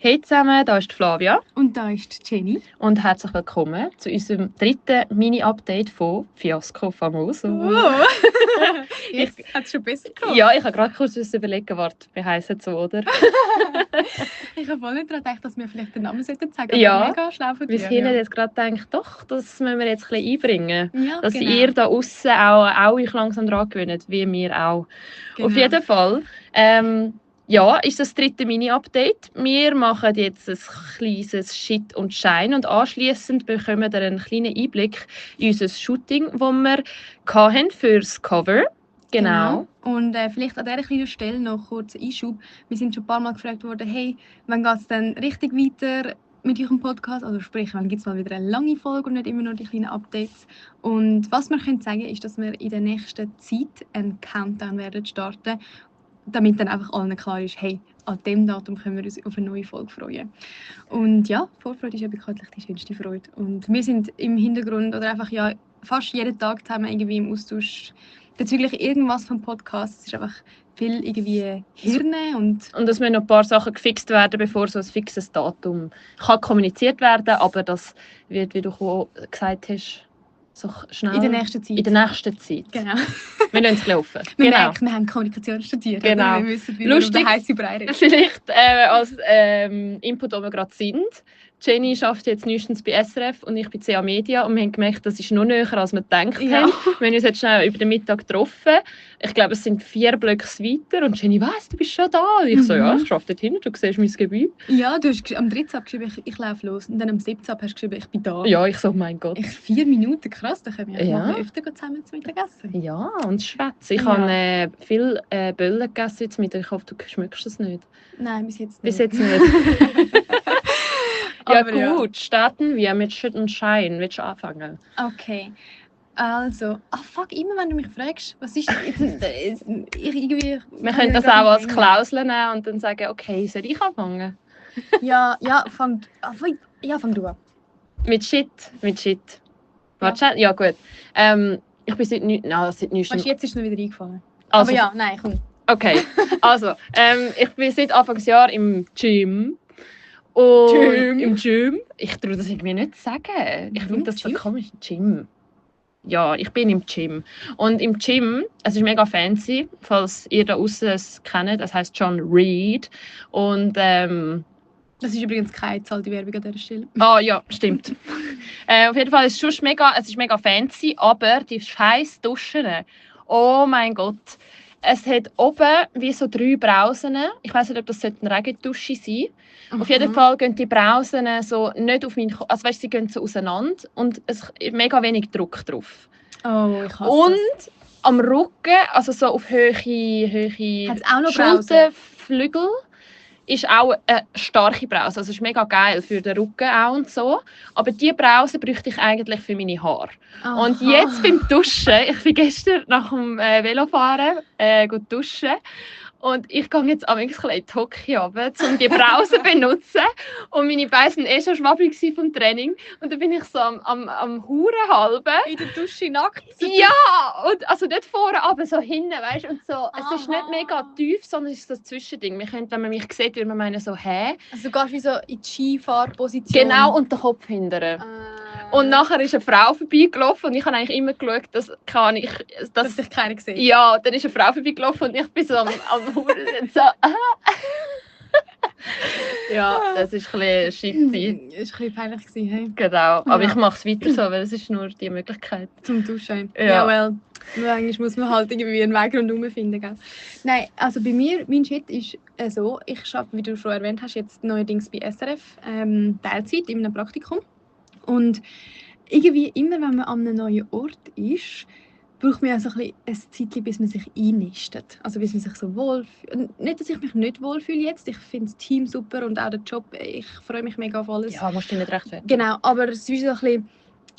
Hey zusammen, da ist Flavia. Und da ist Jenny. Und herzlich willkommen zu unserem dritten Mini-Update von Fiasco Famoso. Oh. Jetzt hat es schon besser gekommen. Ja, ich habe gerade kurz überlegen, wie heisst es so, oder? Ich habe voll nicht daran gedacht, dass wir vielleicht den Namen sagen sollten. Ja, Mega schlau von dir. wir haben jetzt gerade gedacht, doch, das müssen wir jetzt ein bisschen einbringen. Ja, dass genau. ihr da außen auch euch langsam dran gewöhnt, wie wir auch. Genau. Auf jeden Fall. Ja, ist das dritte Mini-Update. Wir machen jetzt ein kleines Shit und Shine und anschliessend bekommen wir einen kleinen Einblick in unser Shooting, das wir hatten für das Cover. Genau. Und vielleicht an dieser kleinen Stelle noch kurz Einschub. Wir sind schon ein paar Mal gefragt worden, hey, wann geht es denn richtig weiter mit eurem Podcast? Also sprich, wann gibt es mal wieder eine lange Folge und nicht immer nur die kleinen Updates? Und was wir können sagen ist, dass wir in der nächsten Zeit einen Countdown werden starten, damit dann einfach allen klar ist, hey, an dem Datum können wir uns auf eine neue Folge freuen. Und ja, Vorfreude ist ja bekanntlich die schönste Freude. Und wir sind im Hintergrund oder einfach ja fast jeden Tag zusammen irgendwie im Austausch bezüglich irgendwas vom Podcast. Es ist einfach viel irgendwie Hirne und es müssen noch ein paar Sachen gefixt werden, bevor so ein fixes Datum kann kommuniziert werden, aber das wird, wie du gesagt hast, so schnell in der nächsten Zeit. In der nächsten Zeit. Genau. Wir lassen es laufen. Wir Genau. merken, wir haben Kommunikation studiert. Genau. Oder? Wir wissen, wie wir um den heißen Brei reden. Vielleicht als Input, wo wir gerade sind. Jenny arbeitet jetzt neuestens bei SRF und ich bei CA Media und wir haben gemerkt, das ist noch näher, als wir gedacht haben. Wir haben uns jetzt schnell über den Mittag getroffen. Ich glaube, es sind 4 Blöcke weiter und Jenny, was, du bist schon da? Und ich so, ja, ich arbeite dort hinten, du siehst mein Gebiet. Ja, du hast am 13. geschrieben, ich laufe los und dann am 17. hast du geschrieben, ich bin da. Ja, ich so, mein Gott. 4 Minuten, krass, da können wir ja öfter zusammen zu Mittag essen. Ja, und schwätzen. Ich habe viel Böllen gegessen jetzt mit. Ich hoffe, du schmeckst es nicht. Nein, bis jetzt nicht. Bis jetzt nicht. Ja gut, starten wir mit Shit und Shine. Willst du anfangen? Okay. Also, immer wenn du mich fragst, was ist irgendwie... Wir können das auch als Klausel nehmen und dann sagen, okay, soll ich anfangen? Ja, fang du an. Mit Shit. Warte, ja gut. Ich bin seit neuestem... Weißt, jetzt ist es mir wieder eingefallen. Also, aber ja, nein, komm. Okay, also, ich bin seit Anfangsjahr im Gym. Und im Gym. Ich traue das irgendwie nicht zu sagen. Ich finde das so komisch. Gym. Ja, ich bin im Gym. Und im Gym, es ist mega fancy, falls ihr da außen es kennt, das heisst John Reed. Und das ist übrigens keine zahlte Werbung an dieser Stelle. Ah ja, stimmt. Auf jeden Fall ist es mega fancy, aber die scheiß Duschen, oh mein Gott. Es hat oben wie so 3 Brausen. Ich weiss nicht, ob das eine Regendusche sein sollte. Auf jeden Fall gehen die Brausen so nicht auf meinen Kopf. Also weißt, sie gehen so auseinander und es ist mega wenig Druck drauf. Oh, ich hasse und das. Am Rücken, also so auf Höhe Schulterflügel, ist auch eine starke Brause. Also es ist mega geil für den Rücken auch und so. Aber diese Brause bräuchte ich eigentlich für meine Haare. Aha. Und jetzt beim Duschen, ich bin gestern nach dem Velofahren gut duschen. Und ich gehe jetzt in die Hocke runter, um die Brause zu benutzen. Und meine Beine waren schon schwabbelig vom Training. Und dann bin ich so am Huren halben. In der Dusche nackt? Ja! Und also nicht vorne, aber so hinten, weißt du? Und so, es ist nicht mega tief, sondern es ist so ein Zwischending. Wenn man mich sieht, würde man meinen so, hä? Also du gehst wie so in die Skifahrposition? Genau, und den Kopf hinterher. Und nachher ist eine Frau vorbeigelaufen und ich habe eigentlich immer geschaut, dass dich keiner gesehen. Ja, dann ist eine Frau vorbeigelaufen und ich bin so am Huren so. Ja, das war ein bisschen shit. Das war ein bisschen peinlich. Hey? Genau, aber ich mache es weiter so, weil es ist nur die Möglichkeit. Zum Duschen. Ja, well, manchmal muss man halt irgendwie einen Weg rundherum finden. Gell? Nein, also bei mir, mein Shit ist so, ich arbeite, wie du schon erwähnt hast, jetzt neuerdings bei SRF, Teilzeit in einem Praktikum. Und irgendwie immer, wenn man an einem neuen Ort ist, braucht man also ein Zeitchen, bis man sich einnistet. Also bis man sich so wohlfühlt. Nicht, dass ich mich nicht wohlfühle jetzt. Ich finde das Team super und auch der Job. Ich freue mich mega auf alles. Ja, musst du nicht rechtfertigen. Genau, aber es ist so ein bisschen,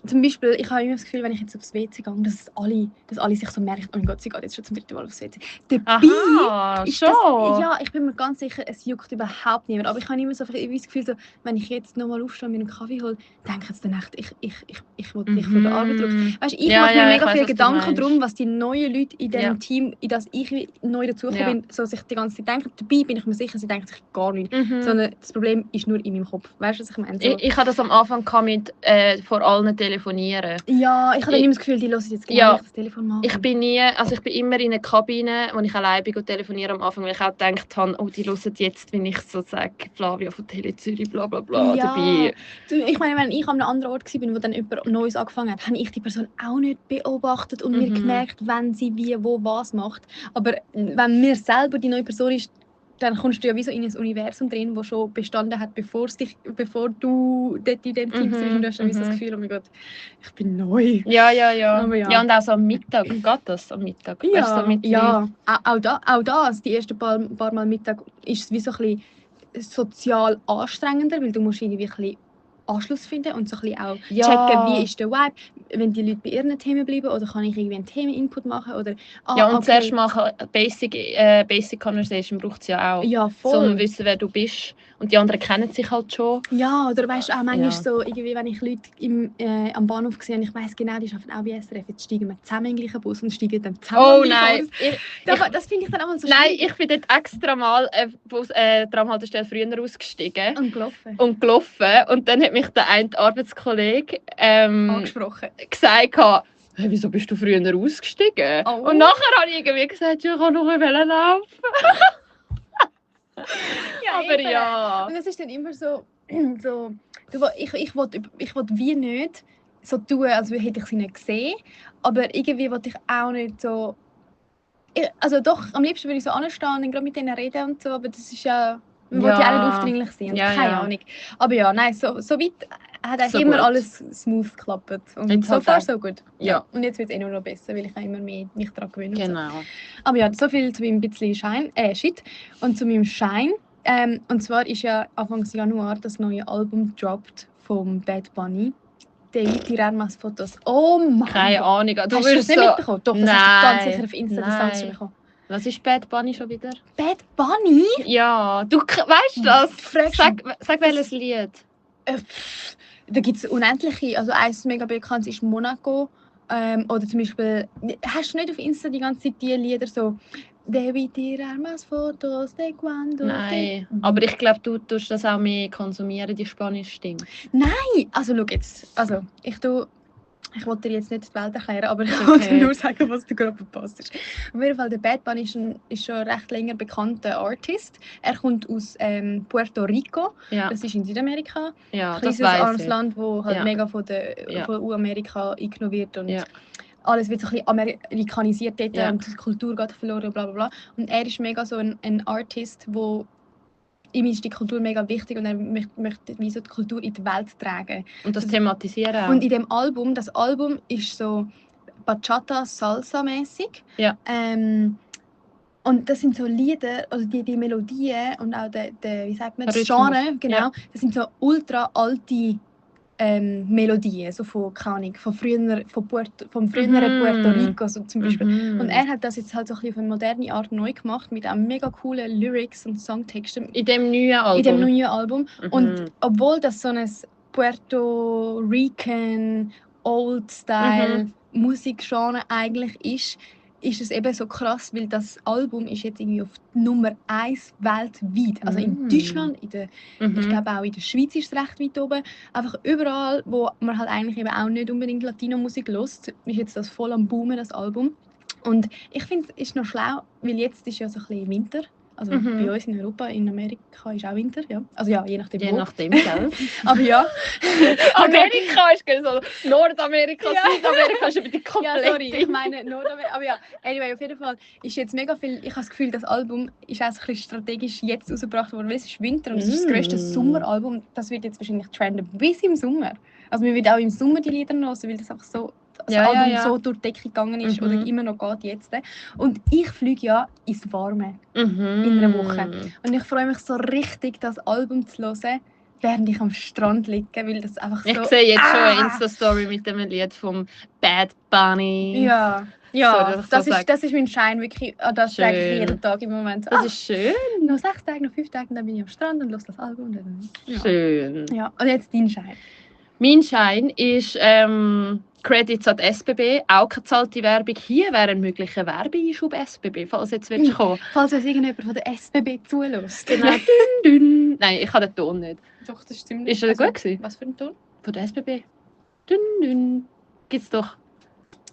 zum Beispiel, ich habe immer das Gefühl, wenn ich jetzt aufs WC gehe, dass alle sich so merken, oh mein Gott, sie geht jetzt schon zum 3. Mal aufs WC. Dabei Aha, ist schon? das, ja, ich bin mir ganz sicher, es juckt überhaupt niemand. Aber ich habe immer so irgendwie das Gefühl, so, wenn ich jetzt nochmal aufstehe und mir einen Kaffee hole, denken sie dann echt, ich will dich von der Arbeit zurück. Weißt du, ich mache mir mega viele Gedanken darum, was die neuen Leute in diesem Team, in das ich neu dazugekommen bin, so sich die ganze Zeit denken. Dabei bin ich mir sicher, sie denken sich gar nichts. Sondern das Problem ist nur in meinem Kopf. Weißt du, was ich meine? So. Ich hatte das am Anfang mit vor allen telefonieren. Ja, ich habe dann immer das Gefühl, die hören jetzt genau das Telefon machen. Ich bin immer in einer Kabine, wo ich alleine bin und telefoniere am Anfang, weil ich auch gedacht habe, oh, die hören jetzt, wenn ich so sage, Flavia von Tele Zürich, bla bla bla, dabei. Ich meine, wenn ich an einem anderen Ort war, wo dann jemand Neues angefangen hat, habe ich die Person auch nicht beobachtet und mir gemerkt, wenn sie wie, wo, was macht. Aber wenn mir selber die neue Person ist, dann kommst du ja wie so in ein Universum drin, das schon bestanden hat, bevor du dort in dem Team bist. Und du hast dann wie so das Gefühl, oh mein Gott, ich bin neu. Ja. Aber Ja, und auch so am Mittag. Geht das am Mittag? Ja, weißt du, so ja. Auch das, die ersten paar Mal Mittag, ist es wie so ein bisschen sozial anstrengender, weil du musst irgendwie ein bisschen Anschluss finden und so ein bisschen auch checken, wie ist der Vibe, wenn die Leute bei ihren Themen bleiben oder kann ich irgendwie einen Themeninput machen oder zuerst machen Basic Conversation braucht es ja auch, um zu wissen, wer du bist und die anderen kennen sich halt schon. Ja, oder weißt du auch manchmal so, irgendwie, wenn ich Leute am Bahnhof sehe und ich weiss genau, die arbeiten auch bei SRF, jetzt steigen wir zusammen in den gleichen Bus und steigen dann zusammen in den gleichen Bus. Das finde ich dann auch mal so schwierig. Nein, ich bin dort extra mal Tramhaltestelle früher ausgestiegen. Und gelaufen. Und dann hat mich der eine Arbeitskollege angesprochen. Gesagt, hey, wieso bist du früher ausgestiegen? Oh. Und nachher habe ich irgendwie gesagt, ja, ich kann noch ein bisschen laufen. Aber eben. Ja. Und es ist dann immer so ich will wie nicht so tun, als hätte ich sie nicht gesehen, aber irgendwie will ich auch nicht so... Also doch, am liebsten würde ich so anstehen und gerade mit denen reden und so, aber das ist ja... Man will ja auch nicht aufdringlich sein, keine Ahnung. Aber ja, nein, so weit hat eigentlich immer alles smooth geklappt. Und so far so gut. Ja. Und jetzt wird es nur noch besser, weil ich auch immer mehr mich daran gewöhne. Genau. So. Aber ja, so viel zu meinem bisschen Shit und zu meinem Schein. Und zwar ist ja Anfang Januar das neue Album gedroppt vom Bad Bunny. Die Rermas-Fotos. Oh Mann! Keine Ahnung. Du hast das nicht mitbekommen? Doch, das hast du ganz sicher auf Insta schon bekommen. Was ist Bad Bunny schon wieder? Bad Bunny? Ja, du weißt das. Sag welches Lied. Da gibt es unendliche. Also eins mega bekannt ist Monaco. Oder zum Beispiel, hast du nicht auf Insta die ganze Zeit die Lieder so «Debe tirar más fotos de cuando...» Nein, aber ich glaube, du tust das auch mehr konsumieren, die spanische Stimme. Nein, also schau jetzt. Also, ich wollte dir jetzt nicht die Welt erklären, aber ich wollte nur sagen, was du gerade verpasst hast. Auf jeden Fall, der Bad Bunny ist schon recht länger bekannter Artist. Er kommt aus Puerto Rico, das ist in Südamerika. Ja, ein kleines armes Land, das halt mega von Amerika eingenommen wird. Und alles wird so ein bisschen amerikanisiert dort und die Kultur geht verloren, bla bla bla. Und er ist mega so ein Artist, wo ihm ist die Kultur mega wichtig und er möchte wie so die Kultur in die Welt tragen. Und das thematisieren auch. Und in dem Album, das Album ist so Bachata, Salsa-mäßig. Ja. Und das sind so Lieder, also die Melodien und auch wie sagt man, das Rhythmus. Genre, genau, das sind so ultra alte Melodien, so von früheren Puerto Rico so zum Beispiel. Und er hat das jetzt halt so ein bisschen auf eine moderne Art neu gemacht, mit auch mega coolen Lyrics und Songtexten. In dem neuen Album? Und obwohl das so ein Puerto Rican, Old-Style Musikgenre eigentlich ist es eben so krass, weil das Album ist jetzt irgendwie auf Nummer 1 weltweit. Also in Deutschland, ich glaube auch in der Schweiz ist es recht weit oben. Einfach überall, wo man halt eigentlich eben auch nicht unbedingt Latino-Musik hört, ist jetzt das voll am Boomen, das Album. Und ich finde, es ist noch schlau, weil jetzt ist ja so ein bisschen Winter. Also bei uns in Europa, in Amerika ist auch Winter, ja. Also ja, je nachdem. Je nachdem, gell? Aber ja. Amerika ist so Nordamerika, Südamerika ist über die komplette. Ja, sorry, ich meine Nordamerika. Aber ja, anyway, auf jeden Fall ist jetzt mega viel. Ich habe das Gefühl, das Album ist auch so ein bisschen strategisch jetzt rausgebracht worden, weil es ist Winter und es ist das grösste Sommeralbum. Das wird jetzt wahrscheinlich trenden bis im Sommer. Also wir werden auch im Sommer die Lieder hören, weil das einfach so Album so durch die Decke gegangen ist oder immer noch geht jetzt. Und ich fliege ja ins Warme in einer Woche. Und ich freue mich so richtig, das Album zu hören, während ich am Strand liege, weil das einfach so... Ich sehe jetzt schon eine Insta-Story mit dem Lied vom Bad Bunny. Ja, das ist mein Schein, wirklich. Das Schön. denke ich jeden Tag im Moment. Das ist schön. Noch 6 Tage, noch 5 Tage, und dann bin ich am Strand und höre das Album. Und dann, Schön. Ja, und jetzt dein Schein. Mein Schein ist Credits an die SBB, auch keine zahlte Werbung. Hier wäre ein möglicher Werbeeinschub SBB, falls jetzt willst kommen. Falls uns irgendjemand von der SBB zulässt. Genau. Dün, dün. Nein, ich habe den Ton nicht. Doch, das stimmt. Ist er gut gewesen? Was für ein Ton? Von der SBB. Dün, dün. Gibt's doch.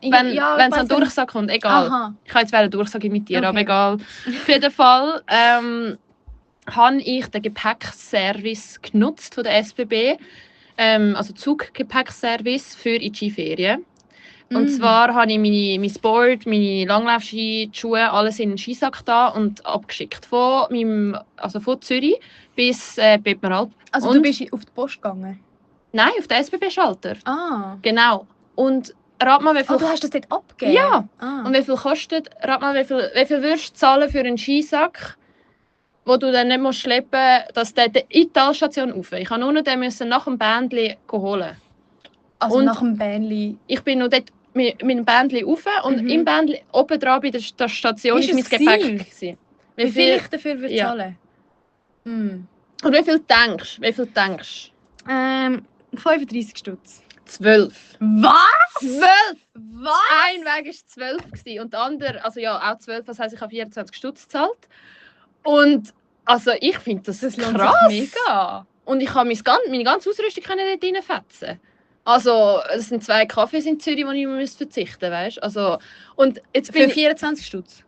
Ja, Wenn es an Durchsage kommt, egal. Aha. Ich kann jetzt eine Durchsage imitieren, Okay. aber egal. Auf jeden Fall habe ich den Gepäckservice genutzt von der SBB. Also Zuggepäckservice für in die Skiferien. Und zwar habe ich mein Board, meine Langlaufski, die Schuhe, alles in einen Skisack da und abgeschickt. Von Zürich bis Bettmeralp. Also und, du bist auf die Post gegangen? Nein, auf den SBB-Schalter. Ah. Genau. Und rat mal, wie viel... Oh, du hast das dort abgegeben? Ja. Ah. Und wie viel kostet? Rat mal, wie viel würdest du zahlen für einen Skisack, wo du dann nicht musst schleppen musst, dass der in die Talstation rauf. Ich musste nur den nach dem Bändchen holen. Also und nach dem Bähnli. Ich bin noch dort mit dem Bändchen rauf und im Bändchen oben dran bei der Station Ist ist mein es Gepäck. gewesen? Gewesen. Wie viel ich dafür würde Ja. zahlen? Und wie viel denkst du? 35 Stutz. 12. Was? 12! Was? Ein Weg war 12 gewesen und der andere, also ja, auch 12, das heisst, ich habe 24 Stutz gezahlt. Und also ich finde das lohnt krass. sich mega. Und ich habe meine ganze Ausrüstung dort reinfetzen. Also es sind 2 Kaffees in Zürich, die ich verzichten muss, weißt? Also, und jetzt bin Für 24 Stutz?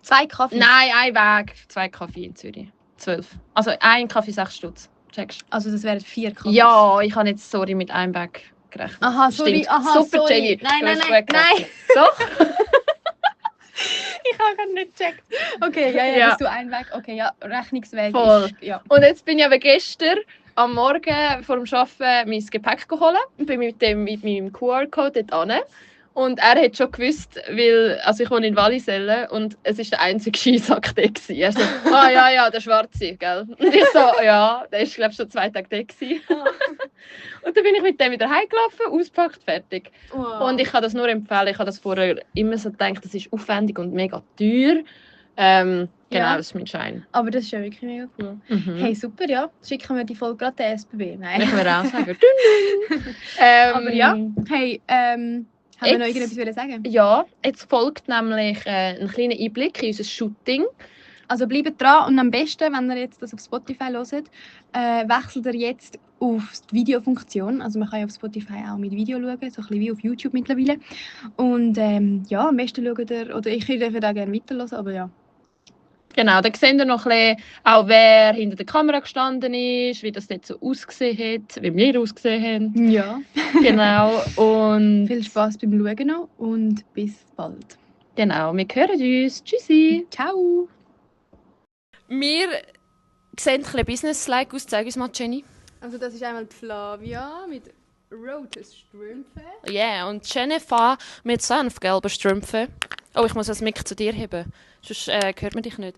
2 Kaffee? Nein, ein Weg, 2 Kaffee in Zürich. 12. Also ein Kaffee 6 Stutz. Checkst? Also das wären 4 Kaffee? Ja, ich habe jetzt, sorry, mit einem Weg gerechnet. Aha, sorry. Stimmt. Aha, Super, sorry. Jenny. Nein, Du nein, hast nein, gut nein. gerechnet. Doch? Ich habe gerade nicht gecheckt. Okay, Ja. dass du einen Weg... Okay, ja, Rechnungsweg Voll. ist... Ja. Und jetzt bin ich aber gestern am Morgen vor dem Arbeiten mein Gepäck geholt und bin mit meinem QR-Code dort hin. Und er hat schon gewusst, weil also ich wohne in Wallisellen und es war der einzige Skisack da. Er so, ja, der schwarze, gell? Und ich so, ja, der ist glaube ich schon 2 Tage da gewesen. Und dann bin ich mit dem wieder heimgelaufen, ausgepackt, fertig. Wow. Und ich kann das nur empfehlen. Ich habe das vorher immer so gedacht, das ist aufwendig und mega teuer. Genau, Ja. das ist mein Schein. Aber das ist ja wirklich mega cool. Mhm. Hey, super, ja. Schicken wir die Folge gerade der SBB. Nein. Ich würde auch sagen. Aber ja, hey, haben wir noch jetzt- irgendetwas sagen? Ja, jetzt folgt nämlich ein kleiner Einblick in unser Shooting. Also bleibt dran und am besten, wenn ihr jetzt das auf Spotify hört, wechselt ihr jetzt auf die Videofunktion. Also man kann ja auf Spotify auch mit Video schauen, so ein bisschen wie auf YouTube mittlerweile. Und ja, am besten schaut ihr, oder ich würde auch gerne weiterhören, aber ja. Genau, da seht ihr noch ein bisschen, auch wer hinter der Kamera gestanden ist, wie das dort so ausgesehen hat, wie wir ausgesehen haben. Ja. Genau, und Viel Spaß beim Schauen noch und bis bald. genau, wir hören uns. Tschüssi! Ciao! Wir sehen ein bisschen business-like aus. Zeig uns mal, Jenny. Also das ist einmal die Flavia mit roten Strümpfen. Ja, yeah, und Jennifer mit senfgelben Strümpfen. Oh, ich muss das Mic zu dir heben, sonst hört man dich nicht.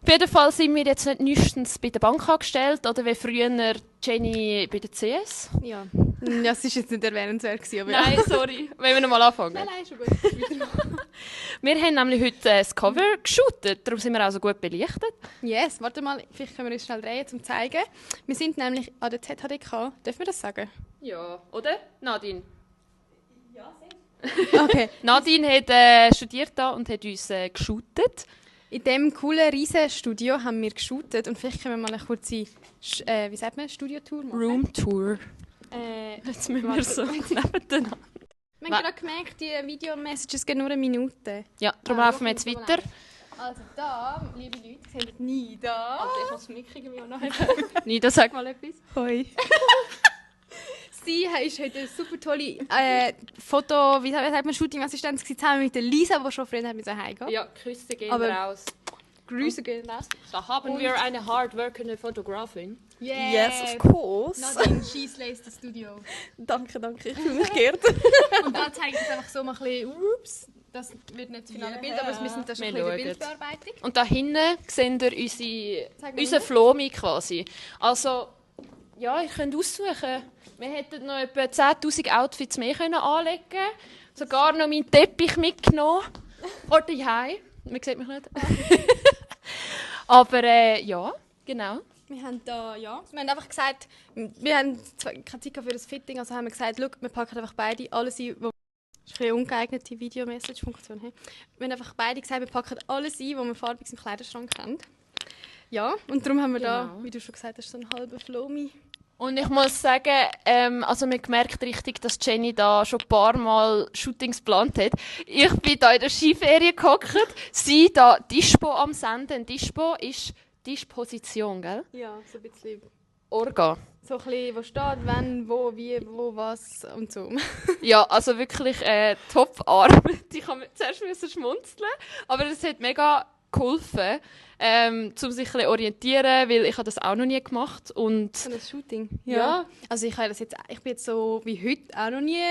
Auf jeden Fall sind wir jetzt nicht neuestens bei der Bank angestellt oder wie früher Jenny bei der CS. Ja. Das war jetzt nicht erwähnenswert, aber Nein, sorry. Wollen wir noch mal anfangen? Nein, schon gut. Wir haben nämlich heute das Cover geshootet, darum sind wir auch so gut belichtet. Yes, warte mal, vielleicht können wir uns schnell drehen, um zu zeigen. Wir sind nämlich an der ZHDK. Dürfen wir das sagen? Ja, oder? Nadine. Okay. Nadine hat studiert da und hat uns geshootet. In diesem coolen, riesen Studio haben wir geshootet und vielleicht können wir mal eine kurze, wie sagt man, Studiotour machen. Roomtour. Jetzt müssen wir so nebeneinander. Wir haben gerade gemerkt, die Video-Messages gehen nur eine Minute. Ja, darum laufen wir jetzt weiter. Also da, liebe Leute, seht ihr Nida. Ich muss mich irgendwie auch noch Nida, sag mal etwas. Hoi. Sie ist heute eine super tolle Foto, wie sagt man, Shooting-Assistenz zusammen mit der Lisa, die schon früher mit heimgehen. Ja, Küsse gehen Aber- raus. Grüße gehen raus. Da haben wir eine hardworkende Fotografin. Yeah. Yes, of course. Nadine, she slays the studio. Danke, ich fühle mich geehrt. Und da zeigt es einfach so mal ein bisschen, ups, das wird nicht das finale Bild, aber wir sind da schon ein Wir bisschen in der schauen. Bildbearbeitung. Und da hinten seht ihr unseren Flomi quasi. Also, ja, ihr könnt aussuchen. Wir hätten noch etwa 10'000 Outfits mehr können anlegen können. Sogar noch meinen Teppich mitgenommen. Oder daheim. Man sieht mich nicht. Aber ja, genau. Wir haben da, ja. Wir haben einfach gesagt, wir haben keine Zeit für das Fitting, also haben wir gesagt, schau, wir packen einfach beide alles ein, wo... Das ist eine ungeeignete Video-Message-Funktion. Hey. Wir haben einfach beide gesagt, wir packen alles ein, was wir farbiges im Kleiderschrank haben. Ja, und darum haben wir da, wie du schon gesagt hast, so einen halben Flomi. Und ich muss sagen, also man merkt richtig, dass Jenny da schon ein paar Mal Shootings geplant hat. Ich bin da in der Skiferie gehockt, sie da Dispo am Senden. Dispo ist Disposition, gell? Ja, so ein bisschen. Orga. So ein bisschen, wo steht, wann, wo, wie, wo, was und so. Ja, also wirklich Top-Arbeit. Ich musste zuerst schmunzeln, aber es hat mega geholfen, um sich ein bisschen orientieren, weil ich habe das auch noch nie gemacht und So ein Shooting. ja. Also ich bin jetzt so wie heute auch noch nie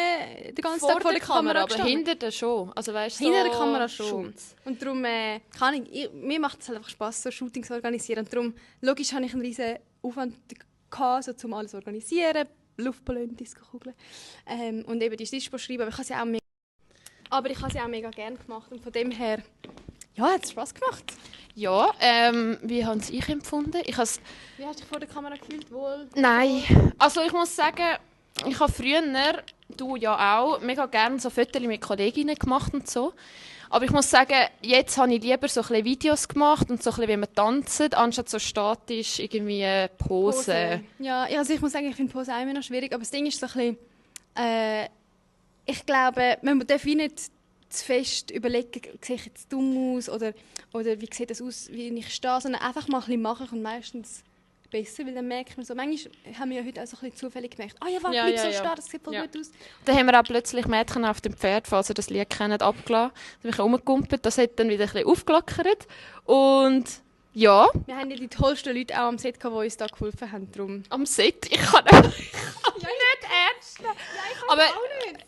den ganzen Vor Tag vor der Kamera aber gestanden. hinter der schon. Also weißt, Hinter so der Kamera schon. Schutz. Und darum mir macht es halt einfach Spass, so Shootings zu organisieren. Und darum, logisch, habe ich einen riesen Aufwand gehabt, so, um alles zu organisieren. Luftballon, Disco-Kugeln. Und eben die Dispo schreiben. Aber ich habe sie auch mega gerne gemacht. Und von dem her, ja, hat es Spass gemacht. Ja, wie haben Sie ich empfunden? Wie hast du dich vor der Kamera gefühlt? Wohl? Nein, also ich muss sagen, ich habe früher, du ja auch, mega gerne so Fotos mit Kolleginnen gemacht und so. Aber ich muss sagen, jetzt habe ich lieber so ein bisschen Videos gemacht und so ein bisschen, wie man tanzt, anstatt so statisch irgendwie Pose. Ja, also ich muss sagen, ich finde Pose auch immer noch schwierig. Aber das Ding ist so ein bisschen, ich glaube, man darf wie nicht zu fest überlegen, sehe ich jetzt dumm aus oder wie sieht das aus, wie ich stehe, sondern einfach mal ein bisschen machen und meistens besser, weil dann merkt man so, manchmal haben wir ja heute auch so ein bisschen zufällig gemerkt, ja, warte, bleib so stehen, das sieht voll gut aus. Dann haben wir auch plötzlich Mädchen auf dem Pferd, falls ihr das Lied kennt, abgelassen. Dann bin ich rumgekumpelt, das hat dann wieder ein bisschen aufgelockert und ja. Wir haben ja die tollsten Leute auch am Set gehabt, die uns da geholfen haben. Darum. Am Set? Ich kann nicht ernst nehmen. Aber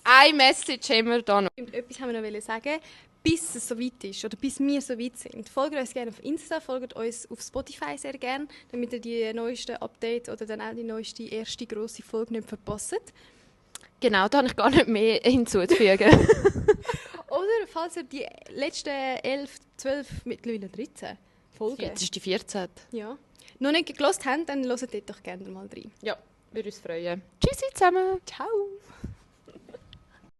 eine Message haben wir da noch. Und etwas haben wir noch sagen, bis es so weit ist oder bis wir so weit sind. Folgt uns gerne auf Insta, folgt uns auf Spotify sehr gerne, damit ihr die neuesten Updates oder dann auch die neueste erste grosse Folge nicht verpasst. Genau, da habe ich gar nicht mehr hinzuzufügen. Oder falls ihr die letzten 11, 12, mittlerweile 13 Folgen. Jetzt ist die 14. Ja. Noch nicht gehört habt, dann hört dort doch gerne mal rein. Ja, würde uns freuen. Tschüssi zusammen. Ciao!